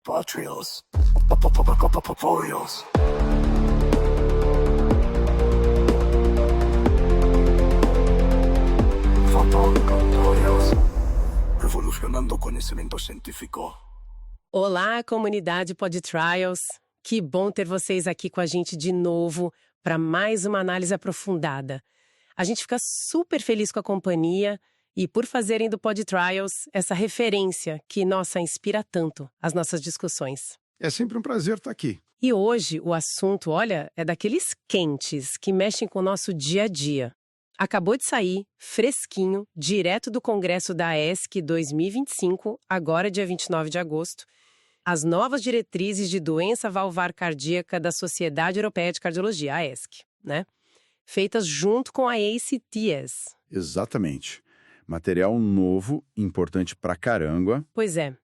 Patrios. Poios. Fotocontorios. Revolucionando o conhecimento científico. Olá, comunidade PodTrials. Que bom ter vocês aqui com a gente de novo para mais uma análise aprofundada. A gente fica super feliz com a companhia e por fazerem do PodTrials essa referência que, nossa, inspira tanto as nossas discussões. É sempre um prazer estar aqui. E hoje o assunto, olha, é daqueles quentes que mexem com o nosso dia a dia. Acabou de sair, fresquinho, direto do Congresso da ESC 2025, agora dia 29 de agosto, as novas diretrizes de doença valvar cardíaca da Sociedade Europeia de Cardiologia, a ESC, né? Feitas junto com a ACTS. Exatamente. Material novo, importante pra caramba. Pois é.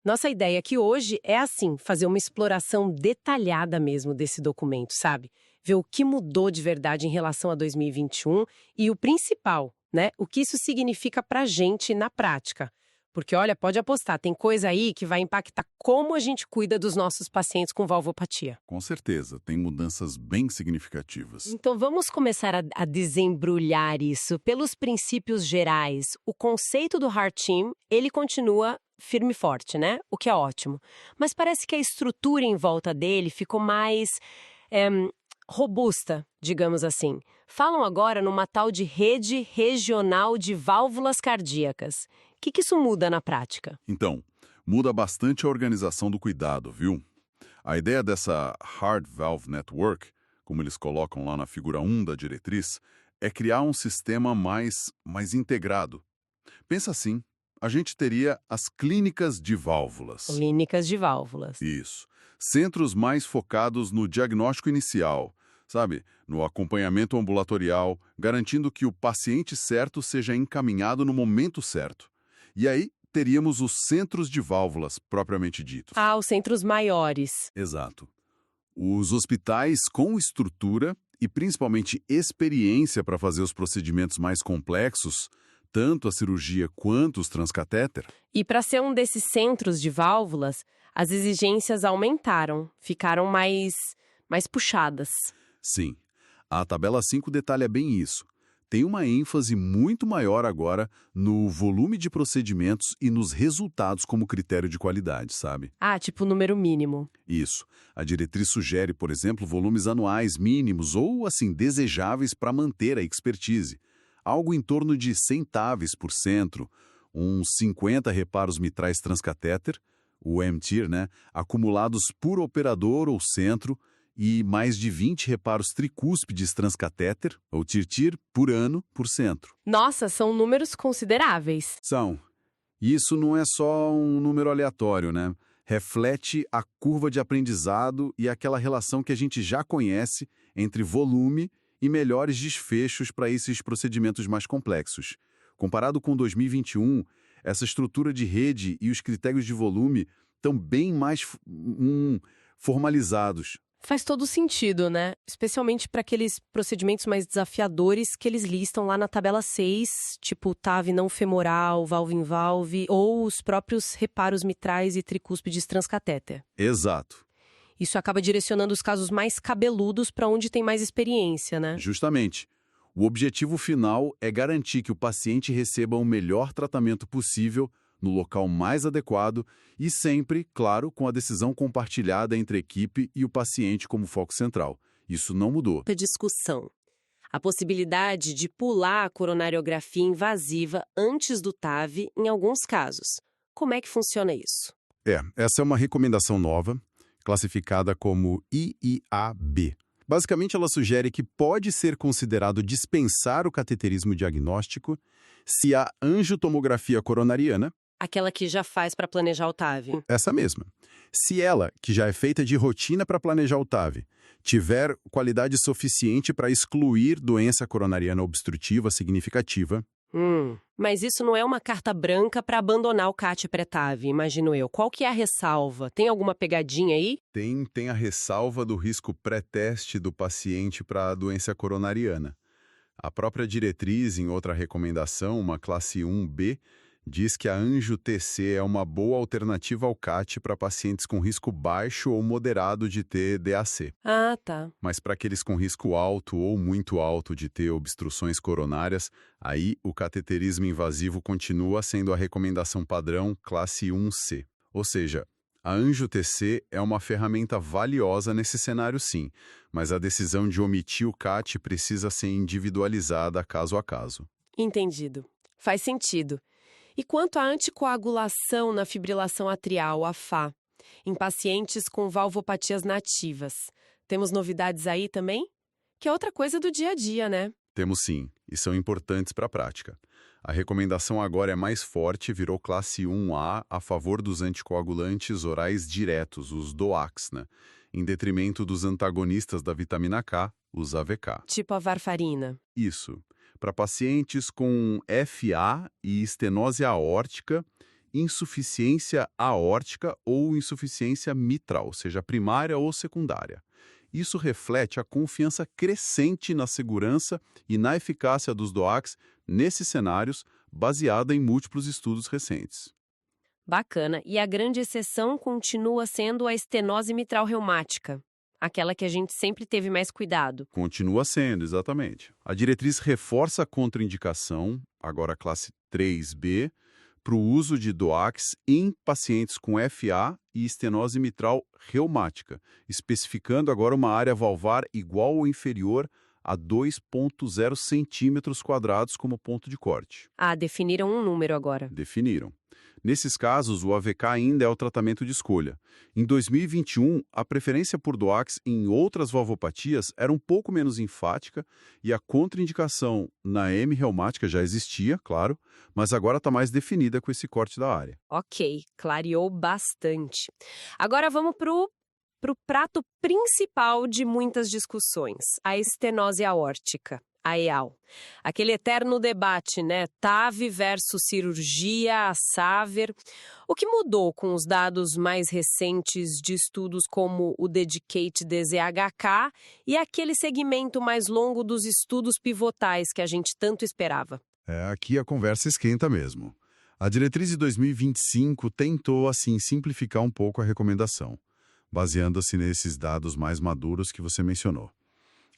Nossa ideia aqui hoje é assim, fazer uma exploração detalhada mesmo desse documento, sabe? Ver o que mudou de verdade em relação a 2021 e o principal, né? O que isso significa pra gente na prática. Porque, olha, pode apostar, tem coisa aí que vai impactar como a gente cuida dos nossos pacientes com valvopatia. Com certeza, tem mudanças bem significativas. Então vamos começar a desembrulhar isso pelos princípios gerais. O conceito do Heart Team, ele continua firme e forte, né? O que é ótimo. Mas parece que a estrutura em volta dele ficou mais robusta, digamos assim. Falam agora numa tal de rede regional de válvulas cardíacas. O que isso muda na prática? Então, muda bastante a organização do cuidado, viu? A ideia dessa Heart Valve Network, como eles colocam lá na figura 1 da diretriz, é criar um sistema mais integrado. Pensa assim, a gente teria as clínicas de válvulas. Clínicas de válvulas. Isso. Centros mais focados no diagnóstico inicial, sabe? No acompanhamento ambulatorial, garantindo que o paciente certo seja encaminhado no momento certo. E aí, teríamos os centros de válvulas, propriamente ditos. Ah, os centros maiores. Exato. Os hospitais com estrutura e principalmente experiência para fazer os procedimentos mais complexos, tanto a cirurgia quanto os transcatéter. E para ser um desses centros de válvulas, as exigências aumentaram, ficaram mais puxadas. Sim. A tabela 5 detalha bem isso. Tem uma ênfase muito maior agora no volume de procedimentos e nos resultados como critério de qualidade, sabe? Ah, tipo número mínimo. Isso. A diretriz sugere, por exemplo, volumes anuais mínimos ou, assim, desejáveis para manter a expertise. Algo em torno de 100 TAVs por centro, uns 50 reparos mitrais transcatéter, o MTIR, né, acumulados por operador ou centro, e mais de 20 reparos tricúspides transcatéter, ou TIR-TIR, por ano, por centro. Nossa, são números consideráveis. São. Isso não é só um número aleatório, né? Reflete a curva de aprendizado e aquela relação que a gente já conhece entre volume e melhores desfechos para esses procedimentos mais complexos. Comparado com 2021, essa estrutura de rede e os critérios de volume estão bem mais formalizados. Faz todo sentido, né? Especialmente para aqueles procedimentos mais desafiadores que eles listam lá na tabela 6, tipo TAV não femoral, valve em valve, ou os próprios reparos mitrais e tricúspides transcatéter. Exato. Isso acaba direcionando os casos mais cabeludos para onde tem mais experiência, né? Justamente. O objetivo final é garantir que o paciente receba o melhor tratamento possível no local mais adequado e sempre, claro, com a decisão compartilhada entre a equipe e o paciente como foco central. Isso não mudou. A discussão. A possibilidade de pular a coronariografia invasiva antes do TAV em alguns casos. Como é que funciona isso? Essa é uma recomendação nova, classificada como IIAB. Basicamente, ela sugere que pode ser considerado dispensar o cateterismo diagnóstico se a angiotomografia coronariana, aquela que já faz para planejar o TAV. essa mesma, se ela, que já é feita de rotina para planejar o TAV, tiver qualidade suficiente para excluir doença coronariana obstrutiva significativa. Mas isso não é uma carta branca para abandonar o CAT pré-TAV, imagino eu. Qual que é a ressalva? Tem alguma pegadinha aí? Tem a ressalva do risco pré-teste do paciente para a doença coronariana. A própria diretriz, em outra recomendação, uma classe 1B, Diz que a Anjo-TC é uma boa alternativa ao CAT para pacientes com risco baixo ou moderado de ter DAC. Ah, tá. Mas para aqueles com risco alto ou muito alto de ter obstruções coronárias, aí o cateterismo invasivo continua sendo a recomendação padrão classe 1C. Ou seja, a Anjo-TC é uma ferramenta valiosa nesse cenário sim, mas a decisão de omitir o CAT precisa ser individualizada caso a caso. Entendido. Faz sentido. E quanto à anticoagulação na fibrilação atrial, a FA, em pacientes com valvopatias nativas, temos novidades aí também? Que é outra coisa do dia a dia, né? Temos sim, e são importantes para a prática. A recomendação agora é mais forte, virou classe 1A a favor dos anticoagulantes orais diretos, os DOACs, né? Em detrimento dos antagonistas da vitamina K, os AVK. Tipo a varfarina. Isso. Para pacientes com FA e estenose aórtica, insuficiência aórtica ou insuficiência mitral, seja primária ou secundária. Isso reflete a confiança crescente na segurança e na eficácia dos DOACs nesses cenários, baseada em múltiplos estudos recentes. Bacana. E a grande exceção continua sendo a estenose mitral reumática. Aquela que a gente sempre teve mais cuidado. Continua sendo, exatamente. A diretriz reforça a contraindicação, agora classe 3B, para o uso de DOACs em pacientes com FA e estenose mitral reumática, especificando agora uma área valvar igual ou inferior a 2,0 centímetros quadrados como ponto de corte. Ah, definiram um número agora. Definiram. Nesses casos, o AVK ainda é o tratamento de escolha. Em 2021, a preferência por DOACs em outras valvopatias era um pouco menos enfática e a contraindicação na M reumática já existia, claro, mas agora está mais definida com esse corte da área. Ok, clareou bastante. Agora vamos pro prato principal de muitas discussões, a estenose aórtica. A EAL. Aquele eterno debate, né? TAV versus cirurgia, a SAVR. O que mudou com os dados mais recentes de estudos como o DEDICATE-DZHK e aquele segmento mais longo dos estudos pivotais que a gente tanto esperava? Aqui a conversa esquenta mesmo. A diretriz de 2025 tentou, assim, simplificar um pouco a recomendação, baseando-se nesses dados mais maduros que você mencionou.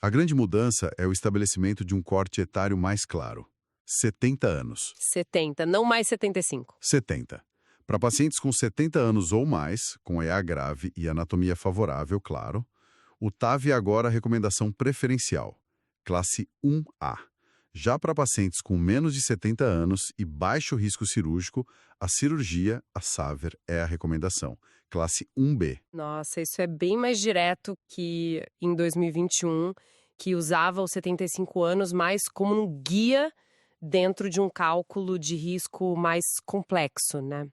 A grande mudança é o estabelecimento de um corte etário mais claro. 70 anos. 70, não mais 75. 70. Para pacientes com 70 anos ou mais, com EA grave e anatomia favorável, claro, o TAV é agora a recomendação preferencial, classe 1A. Já para pacientes com menos de 70 anos e baixo risco cirúrgico, a cirurgia, a SAVR, é a recomendação, classe 1B. Nossa, isso é bem mais direto que em 2021, que usava os 75 anos mais como um guia dentro de um cálculo de risco mais complexo, né?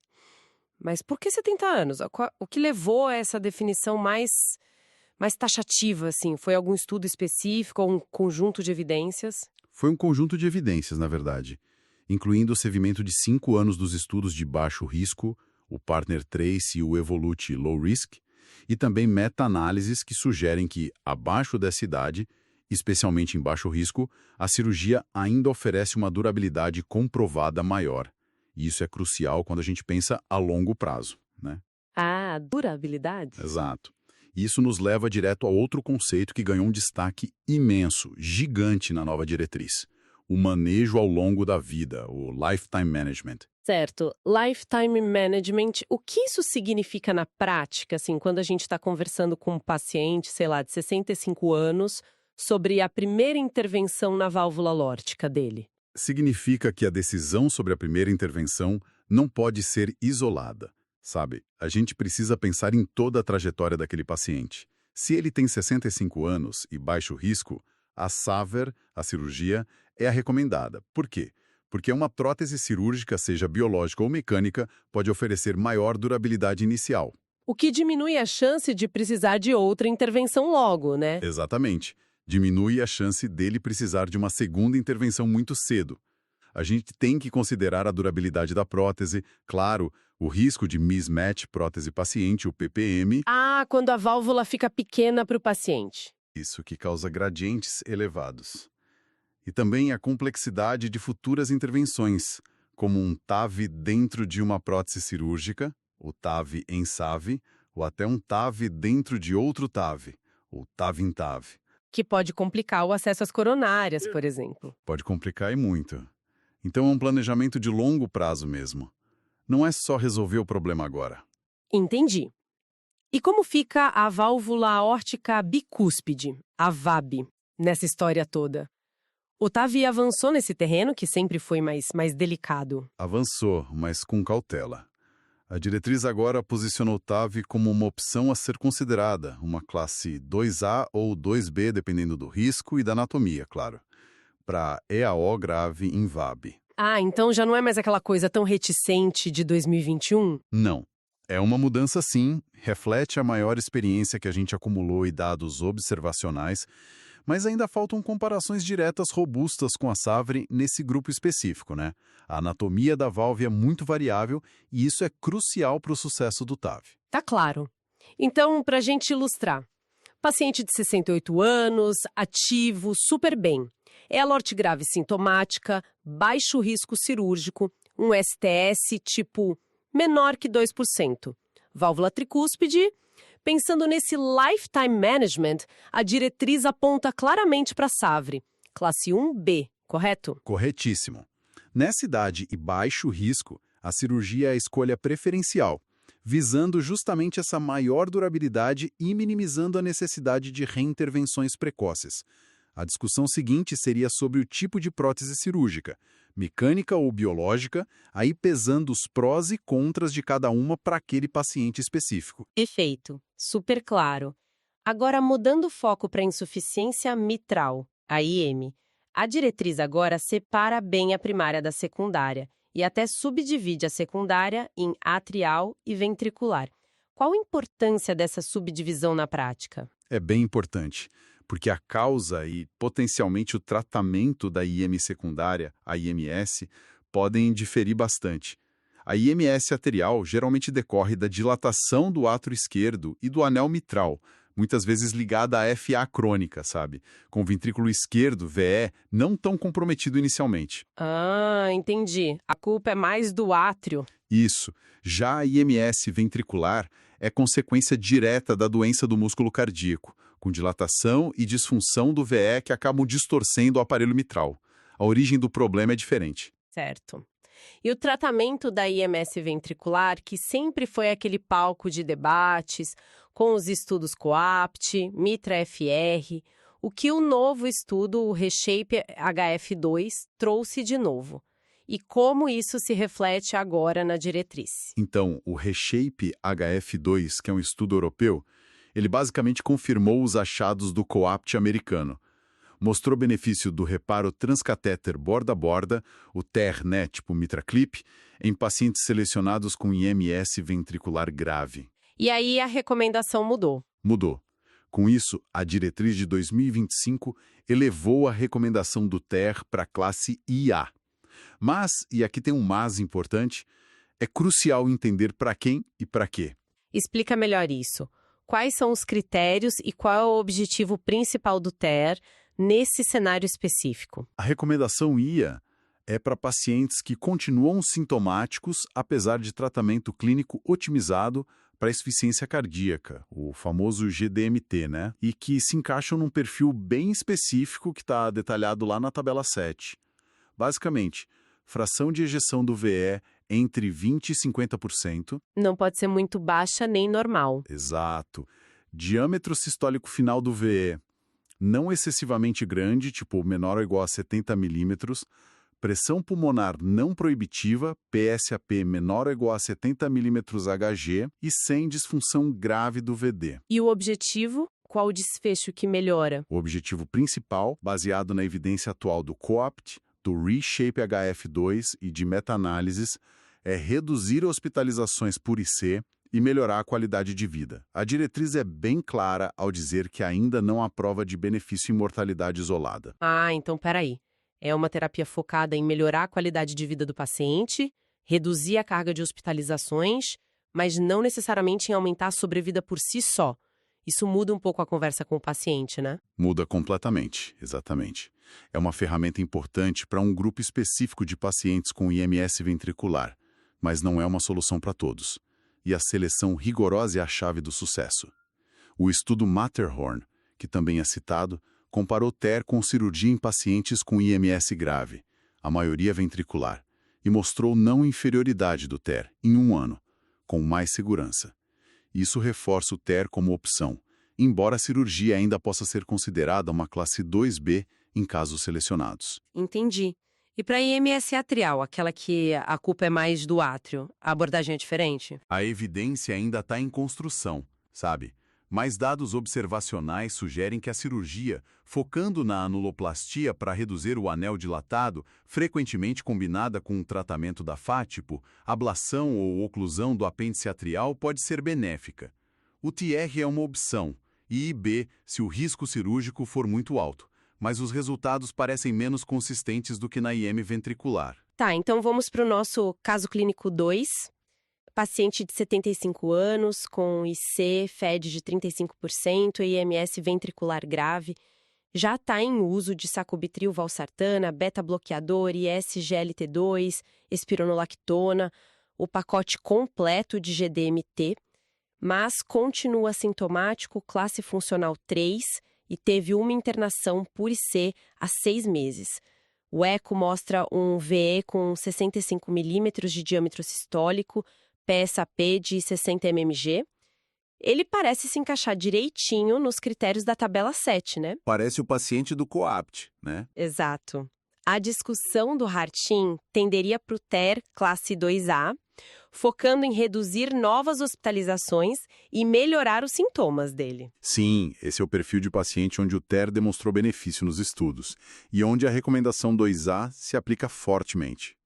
Mas por que 70 anos? O que levou a essa definição mais taxativa, assim? Foi algum estudo específico ou um conjunto de evidências? Foi um conjunto de evidências, na verdade, incluindo o segmento de 5 anos dos estudos de baixo risco, o Partner Trace e o Evolute Low Risk, e também meta-análises que sugerem que, abaixo dessa idade, especialmente em baixo risco, a cirurgia ainda oferece uma durabilidade comprovada maior. E isso é crucial quando a gente pensa a longo prazo, né? Ah, durabilidade? Exato. Isso nos leva direto a outro conceito que ganhou um destaque imenso, gigante na nova diretriz. O manejo ao longo da vida, o Lifetime Management. Certo. Lifetime Management, o que isso significa na prática, assim, quando a gente está conversando com um paciente, sei lá, de 65 anos, sobre a primeira intervenção na válvula lórtica dele? Significa que a decisão sobre a primeira intervenção não pode ser isolada. Sabe, a gente precisa pensar em toda a trajetória daquele paciente. Se ele tem 65 anos e baixo risco, a SAVR, a cirurgia, é a recomendada. Por quê? Porque uma prótese cirúrgica, seja biológica ou mecânica, pode oferecer maior durabilidade inicial. O que diminui a chance de precisar de outra intervenção logo, né? Exatamente. Diminui a chance dele precisar de uma segunda intervenção muito cedo. A gente tem que considerar a durabilidade da prótese, claro, o risco de mismatch prótese-paciente, o PPM. Ah, quando a válvula fica pequena para o paciente. Isso que causa gradientes elevados. E também a complexidade de futuras intervenções, como um TAV dentro de uma prótese cirúrgica, o TAV em SAV, ou até um TAV dentro de outro TAV, o TAV em TAV. Que pode complicar o acesso às coronárias, por exemplo. Pode complicar e muito. Então é um planejamento de longo prazo mesmo. Não é só resolver o problema agora. Entendi. E como fica a válvula aórtica bicúspide, a VAB, nessa história toda? O TAV avançou nesse terreno, que sempre foi mais delicado. Avançou, mas com cautela. A diretriz agora posicionou o TAV como uma opção a ser considerada, uma classe 2A ou 2B, dependendo do risco e da anatomia, claro, para EAO grave em VAB. Ah, então já não é mais aquela coisa tão reticente de 2021? Não. É uma mudança sim, reflete a maior experiência que a gente acumulou e dados observacionais, mas ainda faltam comparações diretas robustas com a SAVRE nesse grupo específico, né? A anatomia da válvula é muito variável e isso é crucial para o sucesso do TAV. Tá claro. Então, para a gente ilustrar. Paciente de 68 anos, ativo, super bem. É aorte grave sintomática, baixo risco cirúrgico, um STS tipo menor que 2%. Válvula tricúspide. Pensando nesse lifetime management, a diretriz aponta claramente para a SAVRE, classe 1B, correto? Corretíssimo. Nessa idade e baixo risco, a cirurgia é a escolha preferencial, visando justamente essa maior durabilidade e minimizando a necessidade de reintervenções precoces. A discussão seguinte seria sobre o tipo de prótese cirúrgica, mecânica ou biológica, aí pesando os prós e contras de cada uma para aquele paciente específico. Perfeito, super claro. Agora, mudando o foco para a insuficiência mitral, a IM, a diretriz agora separa bem a primária da secundária e até subdivide a secundária em atrial e ventricular. Qual a importância dessa subdivisão na prática? É bem importante, porque a causa e potencialmente o tratamento da IM secundária, a IMS, podem diferir bastante. A IMS arterial geralmente decorre da dilatação do átrio esquerdo e do anel mitral, muitas vezes ligada à FA crônica, sabe? Com o ventrículo esquerdo, VE, não tão comprometido inicialmente. Ah, entendi. A culpa é mais do átrio. Isso. Já a IMS ventricular é consequência direta da doença do músculo cardíaco, com dilatação e disfunção do VE que acabam distorcendo o aparelho mitral. A origem do problema é diferente. Certo. E o tratamento da IMS ventricular, que sempre foi aquele palco de debates, com os estudos COAPT, MITRA-FR, o que o novo estudo, o Reshape HF2, trouxe de novo? E como isso se reflete agora na diretriz? Então, o Reshape HF2, que é um estudo europeu, ele basicamente confirmou os achados do COAPT americano. Mostrou benefício do reparo transcatéter borda-borda, o TER, né, tipo MitraClip, em pacientes selecionados com IMS ventricular grave. E aí a recomendação mudou. Mudou. Com isso, a diretriz de 2025 elevou a recomendação do TER para a classe IA. Mas, e aqui tem um mas importante, é crucial entender para quem e para quê. Explica melhor isso. Quais são os critérios e qual é o objetivo principal do TER nesse cenário específico? A recomendação IA é para pacientes que continuam sintomáticos apesar de tratamento clínico otimizado para insuficiência cardíaca, o famoso GDMT, né? E que se encaixam num perfil bem específico que está detalhado lá na tabela 7. Basicamente, fração de ejeção do VE entre 20% e 50%. Não pode ser muito baixa nem normal. Exato. Diâmetro sistólico final do VE não excessivamente grande, tipo menor ou igual a 70 milímetros. Pressão pulmonar não proibitiva, PSAP menor ou igual a 70 milímetros Hg e sem disfunção grave do VD. E o objetivo? Qual o desfecho que melhora? O objetivo principal, baseado na evidência atual do COAPT, do Reshape HF2 e de meta-análises, é reduzir hospitalizações por IC e melhorar a qualidade de vida. A diretriz é bem clara ao dizer que ainda não há prova de benefício em mortalidade isolada. Ah, então peraí. É uma terapia focada em melhorar a qualidade de vida do paciente, reduzir a carga de hospitalizações, mas não necessariamente em aumentar a sobrevida por si só. Isso muda um pouco a conversa com o paciente, né? Muda completamente, exatamente. É uma ferramenta importante para um grupo específico de pacientes com IMS ventricular, mas não é uma solução para todos. E a seleção rigorosa é a chave do sucesso. O estudo Matterhorn, que também é citado, comparou TER com cirurgia em pacientes com IMS grave, a maioria ventricular, e mostrou não inferioridade do TER em 1 ano, com mais segurança. Isso reforça o TER como opção, embora a cirurgia ainda possa ser considerada uma classe 2B em casos selecionados. Entendi. E para IMS atrial, aquela que a culpa é mais do átrio, a abordagem é diferente? A evidência ainda está em construção, sabe? Mas dados observacionais sugerem que a cirurgia, focando na anuloplastia para reduzir o anel dilatado, frequentemente combinada com o tratamento da FA, tipo ablação ou oclusão do apêndice atrial, pode ser benéfica. O TR é uma opção, e IB se o risco cirúrgico for muito alto, mas os resultados parecem menos consistentes do que na IM ventricular. Tá, então vamos para o nosso caso clínico 2. Paciente de 75 anos, com IC, FED de 35% e IMS ventricular grave, já está em uso de sacubitril valsartana, beta-bloqueador, IS-GLT2, espironolactona, o pacote completo de GDMT, mas continua sintomático, classe funcional 3 e teve uma internação por IC há 6 meses. O eco mostra um VE com 65 milímetros de diâmetro sistólico, PSAP de 60 mmG. Ele parece se encaixar direitinho nos critérios da tabela 7, né? Parece o paciente do COAPT, né? Exato. A discussão do Hartin tenderia para o TER classe 2A, focando em reduzir novas hospitalizações e melhorar os sintomas dele. Sim, esse é o perfil de paciente onde o TER demonstrou benefício nos estudos e onde a recomendação 2A se aplica fortemente.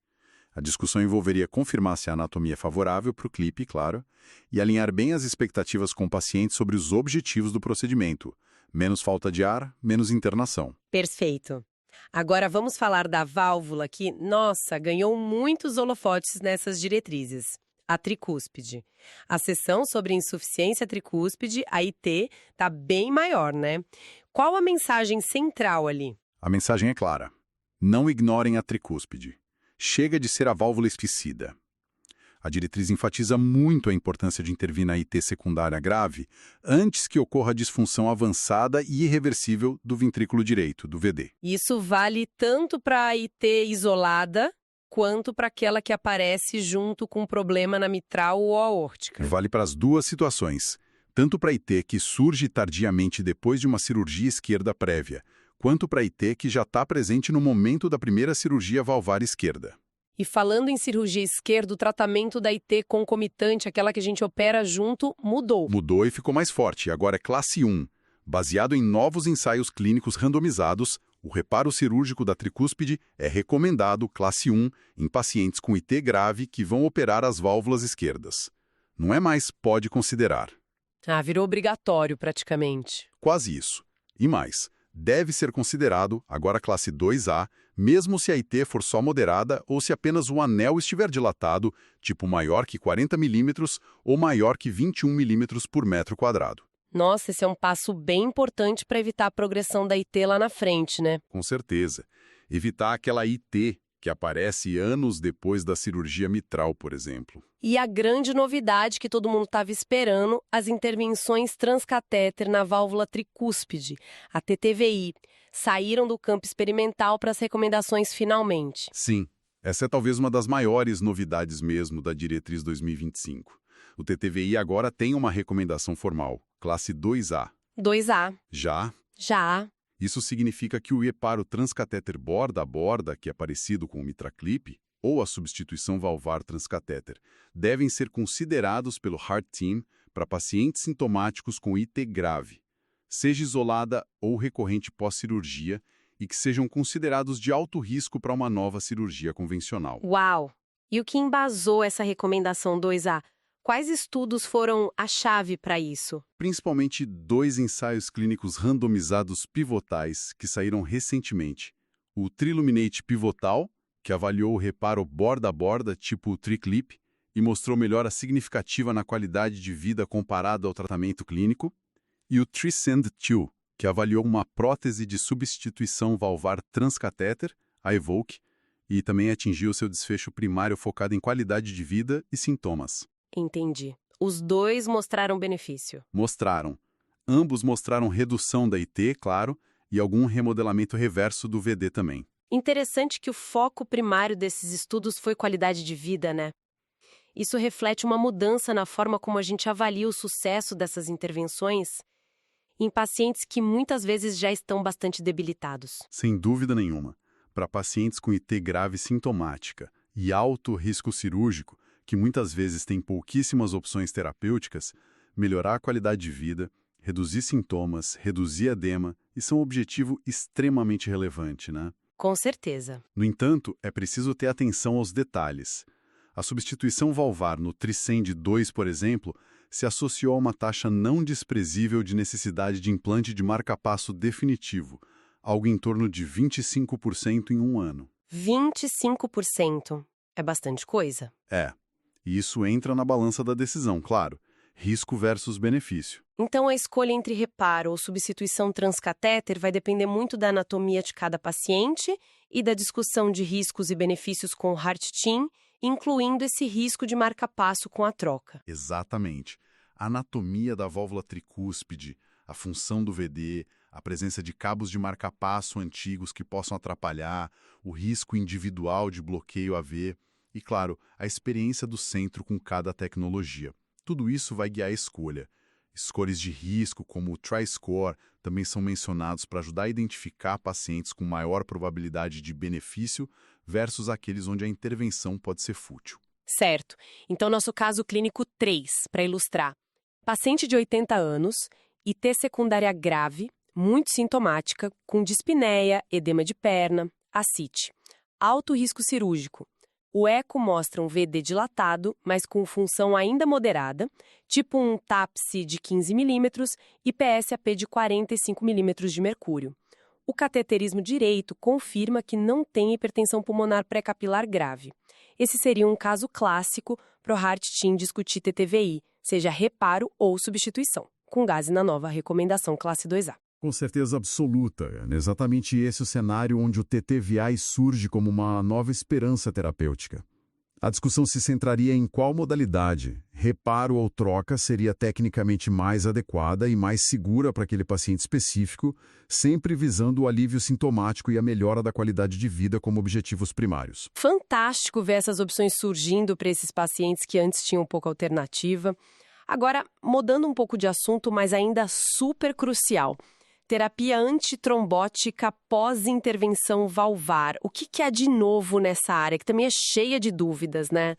A discussão envolveria confirmar se a anatomia é favorável para o CLIP, claro, e alinhar bem as expectativas com o paciente sobre os objetivos do procedimento. Menos falta de ar, menos internação. Perfeito. Agora vamos falar da válvula que, nossa, ganhou muitos holofotes nessas diretrizes. A tricúspide. A seção sobre insuficiência tricúspide, a IT, está bem maior, né? Qual a mensagem central ali? A mensagem é clara. Não ignorem a tricúspide. Chega de ser a válvula esquecida. A diretriz enfatiza muito a importância de intervir na IT secundária grave antes que ocorra a disfunção avançada e irreversível do ventrículo direito, do VD. Isso vale tanto para a IT isolada quanto para aquela que aparece junto com problema na mitral ou aórtica. Vale para as duas situações, tanto para a IT que surge tardiamente depois de uma cirurgia esquerda prévia, quanto para a IT que já está presente no momento da primeira cirurgia valvar esquerda. E falando em cirurgia esquerda, o tratamento da IT concomitante, aquela que a gente opera junto, mudou. Mudou e ficou mais forte, agora é classe 1. Baseado em novos ensaios clínicos randomizados, o reparo cirúrgico da tricúspide é recomendado classe 1 em pacientes com IT grave que vão operar as válvulas esquerdas. Não é mais pode considerar. Ah, virou obrigatório praticamente. Quase isso. E mais, deve ser considerado, agora classe 2A, mesmo se a IT for só moderada ou se apenas o anel estiver dilatado, tipo maior que 40 milímetros ou maior que 21 milímetros por metro quadrado. Nossa, esse é um passo bem importante para evitar a progressão da IT lá na frente, né? Com certeza. Evitar aquela IT que aparece anos depois da cirurgia mitral, por exemplo. E a grande novidade que todo mundo estava esperando, as intervenções transcatéter na válvula tricúspide, a TTVI, saíram do campo experimental para as recomendações finalmente. Sim, essa é talvez uma das maiores novidades mesmo da Diretriz 2025. O TTVI agora tem uma recomendação formal, classe 2A. 2A. Já? Já. Isso significa que o reparo transcatéter borda a borda, que é parecido com o MitraClip, ou a substituição valvar transcatéter, devem ser considerados pelo Heart Team para pacientes sintomáticos com IT grave, seja isolada ou recorrente pós-cirurgia, e que sejam considerados de alto risco para uma nova cirurgia convencional. Uau! E o que embasou essa recomendação 2A? Quais estudos foram a chave para isso? Principalmente 2 ensaios clínicos randomizados pivotais que saíram recentemente. O Triluminate Pivotal, que avaliou o reparo borda a borda, tipo o TriClip, e mostrou melhora significativa na qualidade de vida comparado ao tratamento clínico. E o Trisend 2, que avaliou uma prótese de substituição valvar transcatéter, a Evoque, e também atingiu seu desfecho primário focado em qualidade de vida e sintomas. Entendi. Os dois mostraram benefício. Mostraram. Ambos mostraram redução da IT, claro, e algum remodelamento reverso do VD também. Interessante que o foco primário desses estudos foi qualidade de vida, né? Isso reflete uma mudança na forma como a gente avalia o sucesso dessas intervenções em pacientes que muitas vezes já estão bastante debilitados. Sem dúvida nenhuma. Para pacientes com IT grave sintomática e alto risco cirúrgico, que muitas vezes têm pouquíssimas opções terapêuticas, melhorar a qualidade de vida, reduzir sintomas, reduzir edema, isso é um objetivo extremamente relevante, né? Com certeza. No entanto, é preciso ter atenção aos detalhes. A substituição valvar no Tricend 2, por exemplo, se associou a uma taxa não desprezível de necessidade de implante de marca-passo definitivo, algo em torno de 25% em um ano. 25%. É bastante coisa. É, e isso entra na balança da decisão, claro. Risco versus benefício. Então, a escolha entre reparo ou substituição transcatéter vai depender muito da anatomia de cada paciente e da discussão de riscos e benefícios com o Heart Team, incluindo esse risco de marca-passo com a troca. Exatamente. A anatomia da válvula tricúspide, a função do VD, a presença de cabos de marca-passo antigos que possam atrapalhar, o risco individual de bloqueio AV e, claro, a experiência do centro com cada tecnologia. Tudo isso vai guiar a escolha. Scores de risco, como o TriScore, também são mencionados para ajudar a identificar pacientes com maior probabilidade de benefício versus aqueles onde a intervenção pode ser fútil. Certo. Então, nosso caso clínico 3, para ilustrar. Paciente de 80 anos, IT secundária grave, muito sintomática, com dispneia, edema de perna, ascite. Alto risco cirúrgico. O eco mostra um VD dilatado, mas com função ainda moderada, tipo um TAPSE de 15 mm e PSAP de 45 mm de mercúrio. O cateterismo direito confirma que não tem hipertensão pulmonar pré-capilar grave. Esse seria um caso clássico para o Heart Team discutir TTVI, seja reparo ou substituição, com base na nova recomendação classe 2A. Com certeza absoluta. É exatamente esse o cenário onde o TTVI surge como uma nova esperança terapêutica. A discussão se centraria em qual modalidade, reparo ou troca, seria tecnicamente mais adequada e mais segura para aquele paciente específico, sempre visando o alívio sintomático e a melhora da qualidade de vida como objetivos primários. Fantástico ver essas opções surgindo para esses pacientes que antes tinham pouca alternativa. Agora, mudando um pouco de assunto, mas ainda super crucial. Terapia antitrombótica pós-intervenção valvar. O que há de novo nessa área, que também é cheia de dúvidas, né?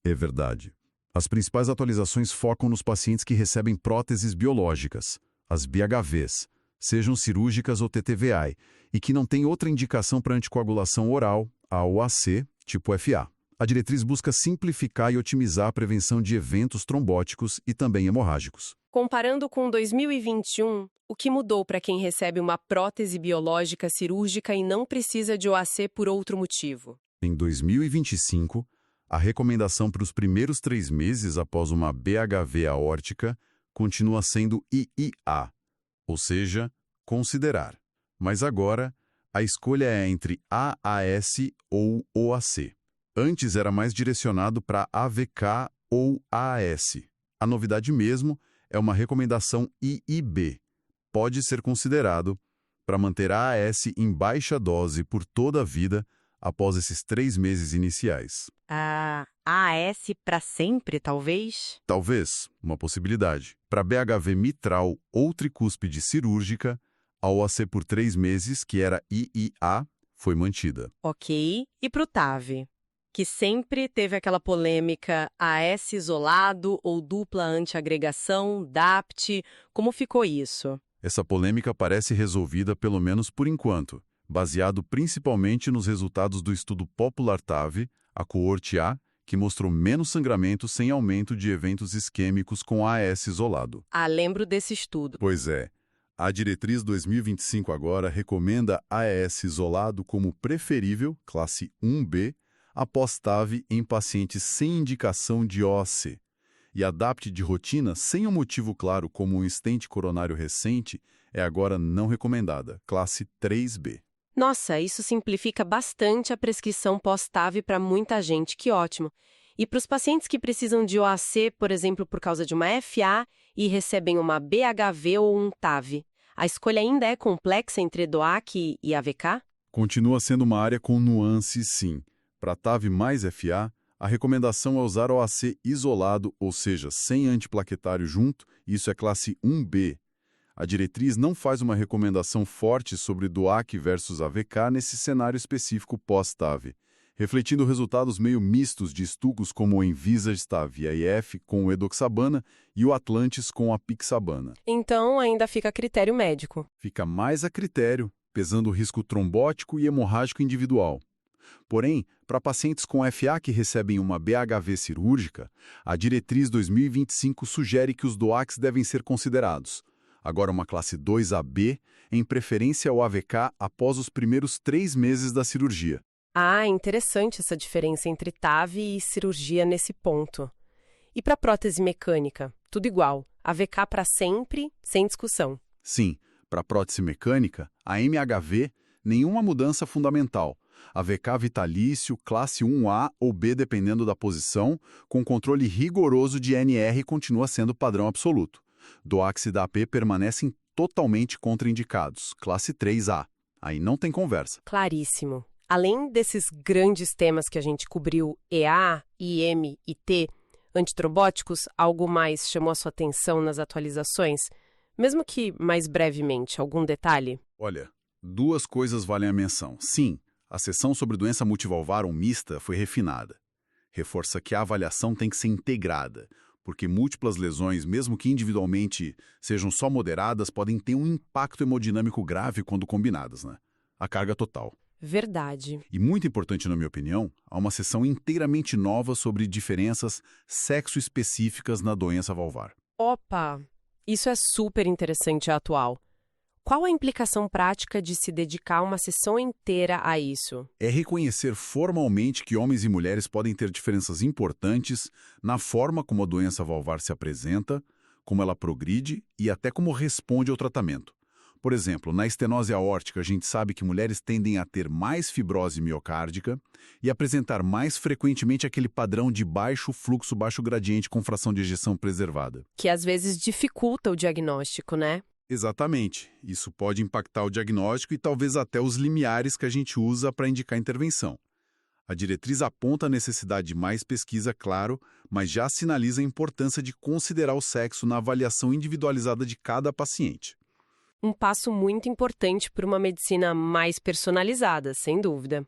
É verdade. As principais atualizações focam nos pacientes que recebem próteses biológicas, as BHVs, sejam cirúrgicas ou TTVI, e que não têm outra indicação para anticoagulação oral, a OAC, tipo FA. A diretriz busca simplificar e otimizar a prevenção de eventos trombóticos e também hemorrágicos. Comparando com 2021, o que mudou para quem recebe uma prótese biológica cirúrgica e não precisa de OAC por outro motivo? Em 2025, a recomendação para os primeiros 3 meses após uma BHV aórtica continua sendo IIA, ou seja, considerar. Mas agora, a escolha é entre AAS ou OAC. Antes era mais direcionado para AVK ou AAS. A novidade mesmo é uma recomendação IIB. Pode ser considerado para manter a AAS em baixa dose por toda a vida após esses 3 meses iniciais. AAS para sempre, talvez? Talvez, uma possibilidade. Para BHV mitral ou tricúspide cirúrgica, a OAC por 3 meses, que era IIA, foi mantida. Ok. E para o TAV? Que sempre teve aquela polêmica AS isolado ou dupla antiagregação, DAPT. Como ficou isso? Essa polêmica parece resolvida pelo menos por enquanto, baseado principalmente nos resultados do estudo Popular TAV, a coorte A, que mostrou menos sangramento sem aumento de eventos isquêmicos com AS isolado. Lembro desse estudo. Pois é. A diretriz 2025 agora recomenda AS isolado como preferível, classe 1B, após TAV em pacientes sem indicação de OAC. E a DAPT de rotina, sem um motivo claro como um stent coronário recente, é agora não recomendada, classe 3B. Nossa, isso simplifica bastante a prescrição pós-TAV para muita gente, que ótimo. E para os pacientes que precisam de OAC, por exemplo, por causa de uma FA e recebem uma BHV ou um TAV, a escolha ainda é complexa entre DOAC e AVK? Continua sendo uma área com nuances, sim. Para TAV mais FA, a recomendação é usar OAC isolado, ou seja, sem antiplaquetário junto, isso é classe 1B. A diretriz não faz uma recomendação forte sobre DOAC versus AVK nesse cenário específico pós-TAV, refletindo resultados meio mistos de estudos como o Envisage TAV IF com o Edoxabana e o Atlantis com a Pixabana. Então ainda fica a critério médico. Fica mais a critério, pesando o risco trombótico e hemorrágico individual. Porém, para pacientes com FA que recebem uma BHV cirúrgica, a diretriz 2025 sugere que os DOACs devem ser considerados. Agora uma classe 2AB, em preferência ao AVK após os primeiros 3 meses da cirurgia. Ah, interessante essa diferença entre TAV e cirurgia nesse ponto. E para prótese mecânica? Tudo igual. AVK para sempre, sem discussão. Sim, para prótese mecânica, a MHV, nenhuma mudança fundamental. AVK vitalício, classe 1A ou B dependendo da posição, com controle rigoroso de NR continua sendo padrão absoluto. DOACs e DAP permanecem totalmente contraindicados, classe 3A. Aí não tem conversa. Claríssimo. Além desses grandes temas que a gente cobriu, EA, IM e T, antitrombóticos, algo mais chamou a sua atenção nas atualizações? Mesmo que mais brevemente, algum detalhe? Olha, 2 coisas valem a menção. Sim, a seção sobre doença multivalvar ou mista foi refinada. Reforça que a avaliação tem que ser integrada, porque múltiplas lesões, mesmo que individualmente sejam só moderadas, podem ter um impacto hemodinâmico grave quando combinadas, né? A carga total. Verdade. E muito importante, na minha opinião, há uma seção inteiramente nova sobre diferenças sexo-específicas na doença valvar. Opa! Isso é super interessante e atual. Qual a implicação prática de se dedicar uma sessão inteira a isso? É reconhecer formalmente que homens e mulheres podem ter diferenças importantes na forma como a doença valvar se apresenta, como ela progride e até como responde ao tratamento. Por exemplo, na estenose aórtica, a gente sabe que mulheres tendem a ter mais fibrose miocárdica e apresentar mais frequentemente aquele padrão de baixo fluxo, baixo gradiente com fração de ejeção preservada. Que às vezes dificulta o diagnóstico, né? Exatamente. Isso pode impactar o diagnóstico e talvez até os limiares que a gente usa para indicar intervenção. A diretriz aponta a necessidade de mais pesquisa, claro, mas já sinaliza a importância de considerar o sexo na avaliação individualizada de cada paciente. Um passo muito importante para uma medicina mais personalizada, sem dúvida.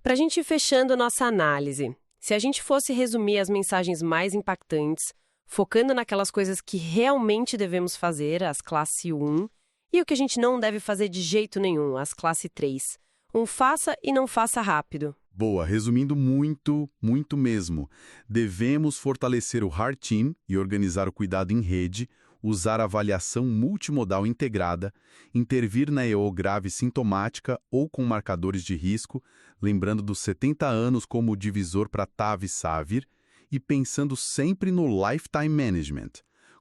Para a gente ir fechando nossa análise, se a gente fosse resumir as mensagens mais impactantes, focando naquelas coisas que realmente devemos fazer, as classe 1, e o que a gente não deve fazer de jeito nenhum, as classe 3. Faça e não faça rápido. Boa, resumindo muito mesmo. Devemos fortalecer o Heart Team e organizar o cuidado em rede, usar avaliação multimodal integrada, intervir na EO grave sintomática ou com marcadores de risco, lembrando dos 70 anos como divisor para TAV e SAVIR, e pensando sempre no Lifetime Management.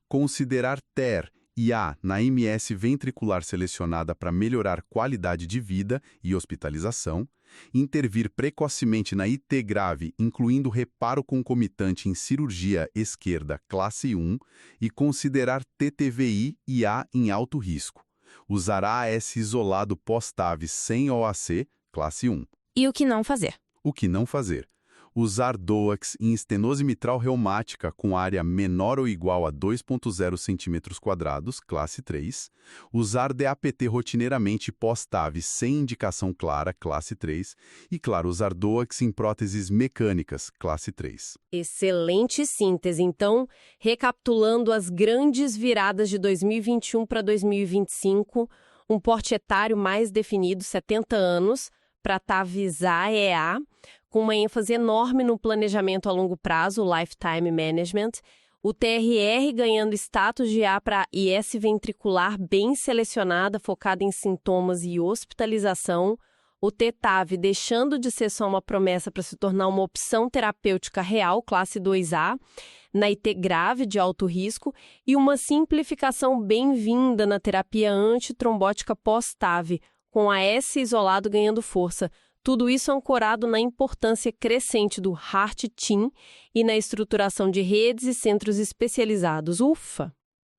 Considerar TER e A na MS ventricular selecionada para melhorar qualidade de vida e hospitalização, intervir precocemente na IT grave, incluindo reparo concomitante em cirurgia esquerda classe 1 e considerar TTVI e A em alto risco. Usar AS isolado pós-TAV sem OAC, classe 1. E o que não fazer? O que não fazer? Usar DOACs em estenose mitral reumática com área menor ou igual a 2,0 cm², classe 3. Usar DAPT rotineiramente pós-TAV sem indicação clara, classe 3. E, claro, usar DOACs em próteses mecânicas, classe 3. Excelente síntese. Então, recapitulando as grandes viradas de 2021 para 2025, um porte etário mais definido, 70 anos, para TAVizar EA, com uma ênfase enorme no planejamento a longo prazo, Lifetime Management, o TRR ganhando status de A para IS ventricular bem selecionada, focada em sintomas e hospitalização, o TTAV deixando de ser só uma promessa para se tornar uma opção terapêutica real, classe 2A, na IT grave de alto risco, e uma simplificação bem-vinda na terapia antitrombótica pós-TAV, com a S isolado ganhando força. Tudo isso ancorado na importância crescente do Heart Team e na estruturação de redes e centros especializados. Ufa!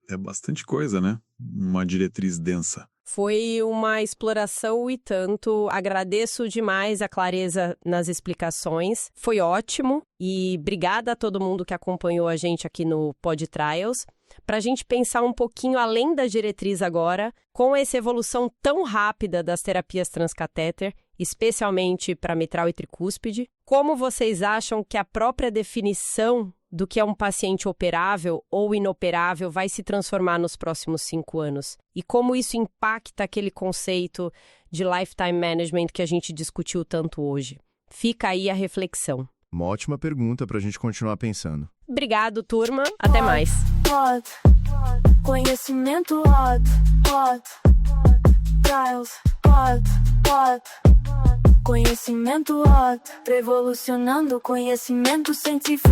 É bastante coisa, né? Uma diretriz densa. Foi uma exploração e tanto. Agradeço demais a clareza nas explicações. Foi ótimo e obrigada a todo mundo que acompanhou a gente aqui no Pod Trials. Para a gente pensar um pouquinho além da diretriz agora, com essa evolução tão rápida das terapias transcatéter, especialmente para mitral e tricúspide, como vocês acham que a própria definição do que é um paciente operável ou inoperável vai se transformar nos próximos 5 anos? E como isso impacta aquele conceito de lifetime management que a gente discutiu tanto hoje? Fica aí a reflexão. Uma ótima pergunta para a gente continuar pensando. Obrigado, turma. Até mais. Conhecimento Pod Trials Pod Conhecimento revolucionando conhecimento científico.